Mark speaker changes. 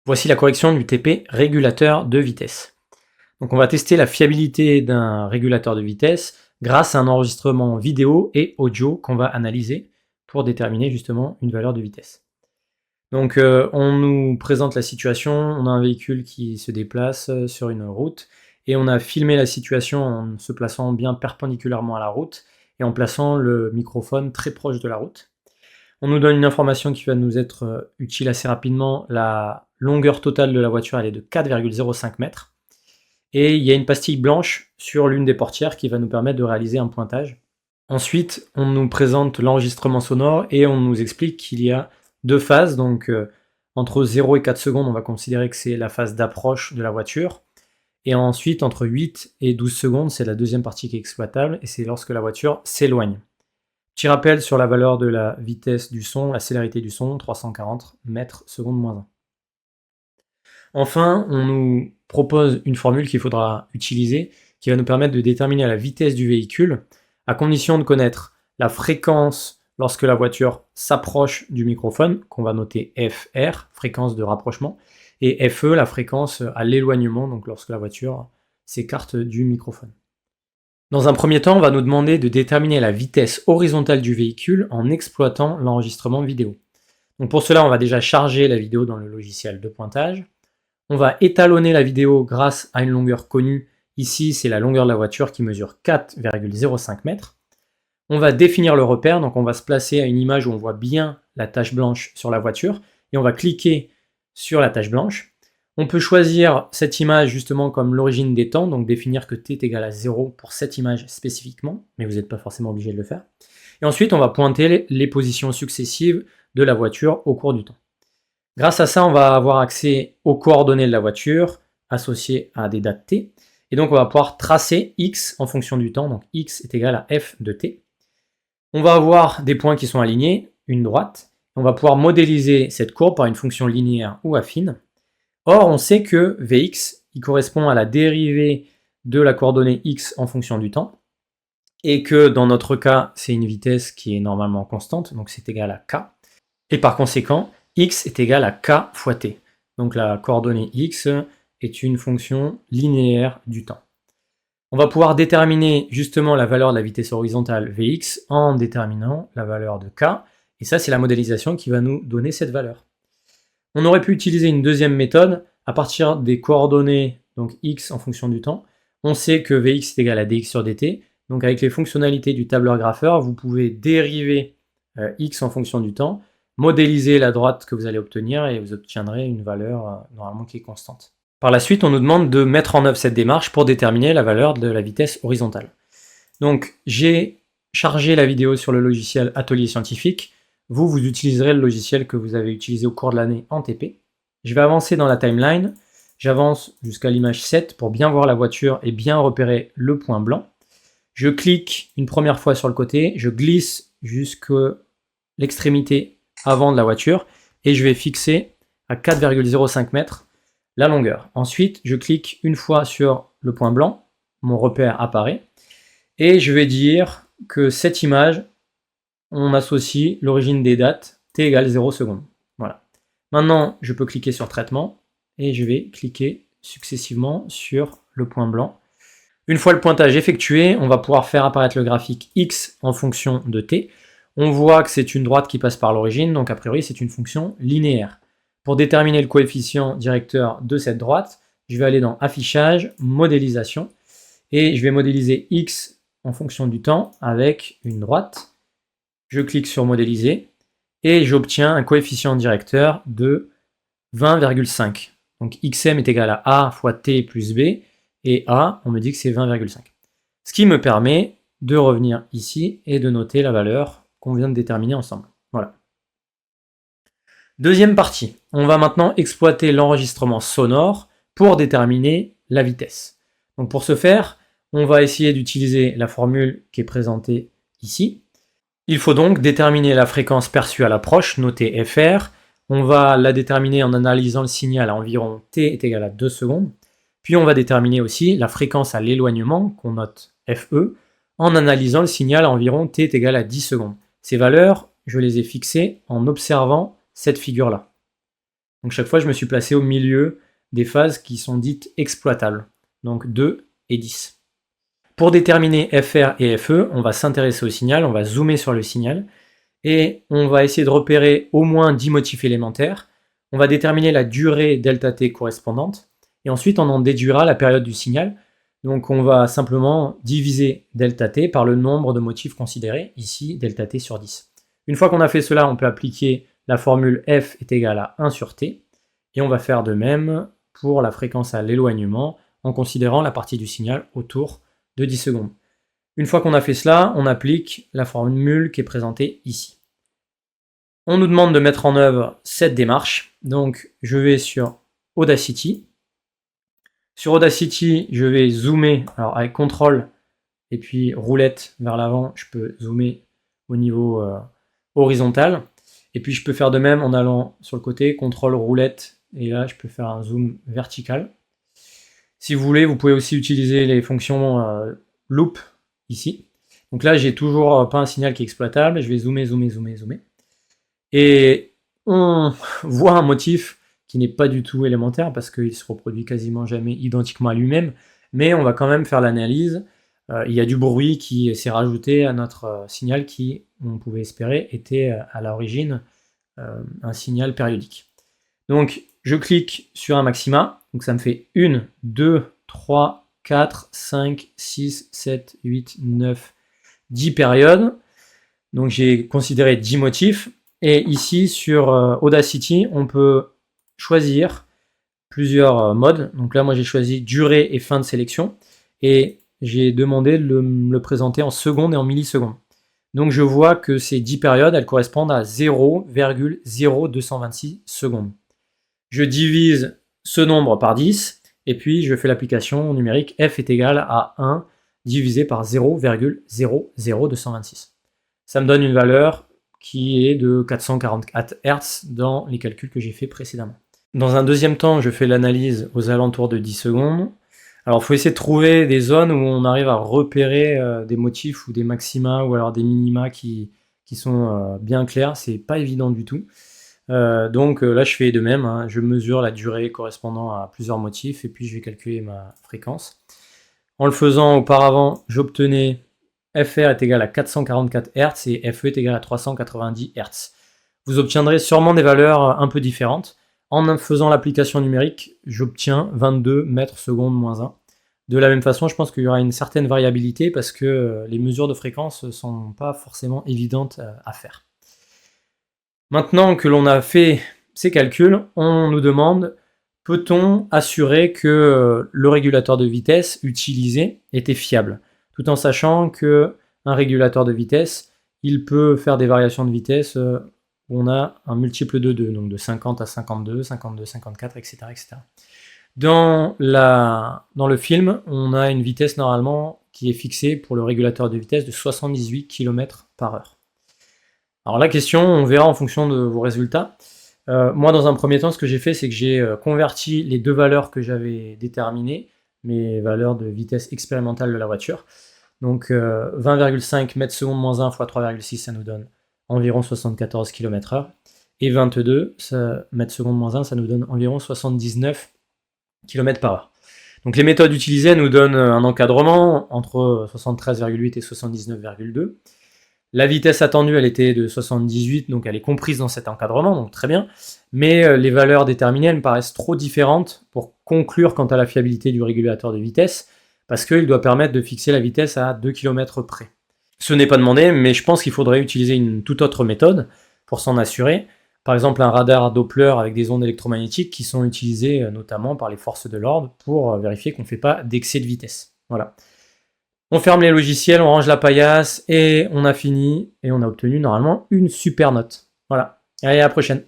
Speaker 1: Voici la correction du TP régulateur de vitesse. Donc on va tester la fiabilité d'un régulateur de vitesse grâce à un enregistrement vidéo et audio qu'on va analyser pour déterminer justement une valeur de vitesse. Donc on nous présente la situation, on a un véhicule qui se déplace sur une route et on a filmé la situation en se plaçant bien perpendiculairement à la route et en plaçant le microphone très proche de la route. On nous donne une information qui va nous être utile assez rapidement. La longueur totale de la voiture, elle est de 4,05 mètres. Et il y a une pastille blanche sur l'une des portières qui va nous permettre de réaliser un pointage. Ensuite, on nous présente l'enregistrement sonore et on nous explique qu'il y a deux phases. Donc, entre 0 et 4 secondes, on va considérer que c'est la phase d'approche de la voiture. Et ensuite, entre 8 et 12 secondes, c'est la deuxième partie qui est exploitable et c'est lorsque la voiture s'éloigne. Petit rappel sur la valeur de la vitesse du son, la célérité du son, 340 mètres secondes moins 1. Enfin, on nous propose une formule qu'il faudra utiliser, qui va nous permettre de déterminer la vitesse du véhicule, à condition de connaître la fréquence lorsque la voiture s'approche du microphone, qu'on va noter FR, fréquence de rapprochement, et FE, la fréquence à l'éloignement, donc lorsque la voiture s'écarte du microphone. Dans un premier temps, on va nous demander de déterminer la vitesse horizontale du véhicule en exploitant l'enregistrement vidéo. Donc pour cela, on va déjà charger la vidéo dans le logiciel de pointage. On va étalonner la vidéo grâce à une longueur connue. Ici, c'est la longueur de la voiture qui mesure 4,05 mètres. On va définir le repère, donc on va se placer à une image où on voit bien la tache blanche sur la voiture et on va cliquer sur la tache blanche. On peut choisir cette image justement comme l'origine des temps, donc définir que t est égal à 0 pour cette image spécifiquement, mais vous n'êtes pas forcément obligé de le faire. Et ensuite, on va pointer les positions successives de la voiture au cours du temps. Grâce à ça, on va avoir accès aux coordonnées de la voiture associées à des dates t, et donc on va pouvoir tracer x en fonction du temps, donc x est égal à f de t. On va avoir des points qui sont alignés, une droite, on va pouvoir modéliser cette courbe par une fonction linéaire ou affine. Or, on sait que Vx, il correspond à la dérivée de la coordonnée x en fonction du temps, et que dans notre cas, c'est une vitesse qui est normalement constante, donc c'est égal à k, et par conséquent, x est égal à k fois t. Donc la coordonnée x est une fonction linéaire du temps. On va pouvoir déterminer justement la valeur de la vitesse horizontale Vx en déterminant la valeur de k, et ça c'est la modélisation qui va nous donner cette valeur. On aurait pu utiliser une deuxième méthode à partir des coordonnées, donc x en fonction du temps. On sait que Vx est égal à dx sur dt, donc avec les fonctionnalités du tableur grapheur, vous pouvez dériver x en fonction du temps, modéliser la droite que vous allez obtenir et vous obtiendrez une valeur normalement qui est constante. Par la suite, on nous demande de mettre en œuvre cette démarche pour déterminer la valeur de la vitesse horizontale. Donc j'ai chargé la vidéo sur le logiciel Atelier Scientifique. Vous utiliserez le logiciel que vous avez utilisé au cours de l'année en TP. Je vais avancer dans la timeline. J'avance jusqu'à l'image 7 pour bien voir la voiture et bien repérer le point blanc. Je clique une première fois sur le côté, je glisse jusqu'à l'extrémité avant de la voiture et je vais fixer à 4,05 mètres la longueur. Ensuite, je clique une fois sur le point blanc, mon repère apparaît et je vais dire que cette image, on associe l'origine des dates, t égale 0 secondes. Voilà. Maintenant, je peux cliquer sur traitement et je vais cliquer successivement sur le point blanc. Une fois le pointage effectué, on va pouvoir faire apparaître le graphique x en fonction de t. On voit que c'est une droite qui passe par l'origine, donc a priori c'est une fonction linéaire. Pour déterminer le coefficient directeur de cette droite, je vais aller dans Affichage, Modélisation, et je vais modéliser x en fonction du temps avec une droite. Je clique sur Modéliser, et j'obtiens un coefficient directeur de 20,5. Donc xm est égal à a fois t plus b, et a, on me dit que c'est 20,5. Ce qui me permet de revenir ici et de noter la valeur qu'on vient de déterminer ensemble. Voilà. Deuxième partie, on va maintenant exploiter l'enregistrement sonore pour déterminer la vitesse. Donc pour ce faire, on va essayer d'utiliser la formule qui est présentée ici. Il faut donc déterminer la fréquence perçue à l'approche, notée FR. On va la déterminer en analysant le signal à environ t est égal à 2 secondes. Puis on va déterminer aussi la fréquence à l'éloignement, qu'on note FE, en analysant le signal à environ t est égal à 10 secondes. Ces valeurs, je les ai fixées en observant cette figure-là. Donc chaque fois, je me suis placé au milieu des phases qui sont dites exploitables, donc 2 et 10. Pour déterminer FR et FE, on va s'intéresser au signal, on va zoomer sur le signal, et on va essayer de repérer au moins 10 motifs élémentaires. On va déterminer la durée ΔT correspondante, et ensuite on en déduira la période du signal. Donc on va simplement diviser ΔT par le nombre de motifs considérés, ici ΔT sur 10. Une fois qu'on a fait cela, on peut appliquer la formule F est égale à 1 sur T, et on va faire de même pour la fréquence à l'éloignement, en considérant la partie du signal autour de 10 secondes. Une fois qu'on a fait cela, on applique la formule qui est présentée ici. On nous demande de mettre en œuvre cette démarche, donc je vais sur Audacity. Sur Audacity, je vais zoomer, alors avec CTRL et puis roulette vers l'avant, je peux zoomer au niveau horizontal. Et puis je peux faire de même en allant sur le côté, CTRL roulette, et là je peux faire un zoom vertical. Si vous voulez, vous pouvez aussi utiliser les fonctions loop ici. Donc là, j'ai toujours pas un signal qui est exploitable. Je vais zoomer, zoomer, zoomer, zoomer. Et on voit un motif qui n'est pas du tout élémentaire parce qu'il se reproduit quasiment jamais identiquement à lui-même. Mais on va quand même faire l'analyse. Il y a du bruit qui s'est rajouté à notre signal qui, on pouvait espérer, était à l'origine un signal périodique. Donc, je clique sur un maxima. Donc ça me fait 1, 2, 3, 4, 5, 6, 7, 8, 9, 10 périodes. Donc j'ai considéré 10 motifs. Et ici, sur Audacity, on peut choisir plusieurs modes. Donc là, moi, j'ai choisi durée et fin de sélection. Et j'ai demandé de le présenter en secondes et en millisecondes. Donc je vois que ces 10 périodes, elles correspondent à 0,0226 secondes. Je divise ce nombre par 10, et puis je fais l'application numérique f est égal à 1 divisé par 0,00226. Ça me donne une valeur qui est de 444 Hz dans les calculs que j'ai fait précédemment. Dans un deuxième temps, je fais l'analyse aux alentours de 10 secondes. Alors il faut essayer de trouver des zones où on arrive à repérer des motifs ou des maxima ou alors des minima qui sont bien clairs, c'est pas évident du tout. Donc là je fais de même, hein. Je mesure la durée correspondant à plusieurs motifs et puis je vais calculer ma fréquence. En le faisant auparavant, j'obtenais FR est égal à 444 Hz et FE est égal à 390 Hz. Vous obtiendrez sûrement des valeurs un peu différentes. En faisant l'application numérique, j'obtiens 22 mètres secondes moins 1. De la même façon, je pense qu'il y aura une certaine variabilité parce que les mesures de fréquence ne sont pas forcément évidentes à faire. Maintenant que l'on a fait ces calculs, on nous demande, peut-on assurer que le régulateur de vitesse utilisé était fiable, tout en sachant qu'un régulateur de vitesse, il peut faire des variations de vitesse où on a un multiple de 2, donc de 50 à 52, 52, 54, etc. etc. Dans le film, on a une vitesse normalement qui est fixée pour le régulateur de vitesse de 78 km/h. Alors la question, on verra en fonction de vos résultats. Moi, dans un premier temps, ce que j'ai fait, c'est que j'ai converti les deux valeurs que j'avais déterminées, mes valeurs de vitesse expérimentale de la voiture. Donc 20,5 mètres secondes moins 1 fois 3,6, ça nous donne environ 74 km/h. Et 22 mètres secondes moins 1, ça nous donne environ 79 km/h. Donc les méthodes utilisées nous donnent un encadrement entre 73,8 et 79,2. La vitesse attendue, elle était de 78, donc elle est comprise dans cet encadrement, donc très bien. Mais les valeurs déterminées, elles me paraissent trop différentes pour conclure quant à la fiabilité du régulateur de vitesse, parce qu'il doit permettre de fixer la vitesse à 2 km près. Ce n'est pas demandé, mais je pense qu'il faudrait utiliser une toute autre méthode pour s'en assurer. Par exemple, un radar Doppler avec des ondes électromagnétiques qui sont utilisées notamment par les forces de l'ordre pour vérifier qu'on ne fait pas d'excès de vitesse. Voilà. On ferme les logiciels, on range la paillasse et on a fini et on a obtenu normalement une super note. Voilà. Allez, à la prochaine.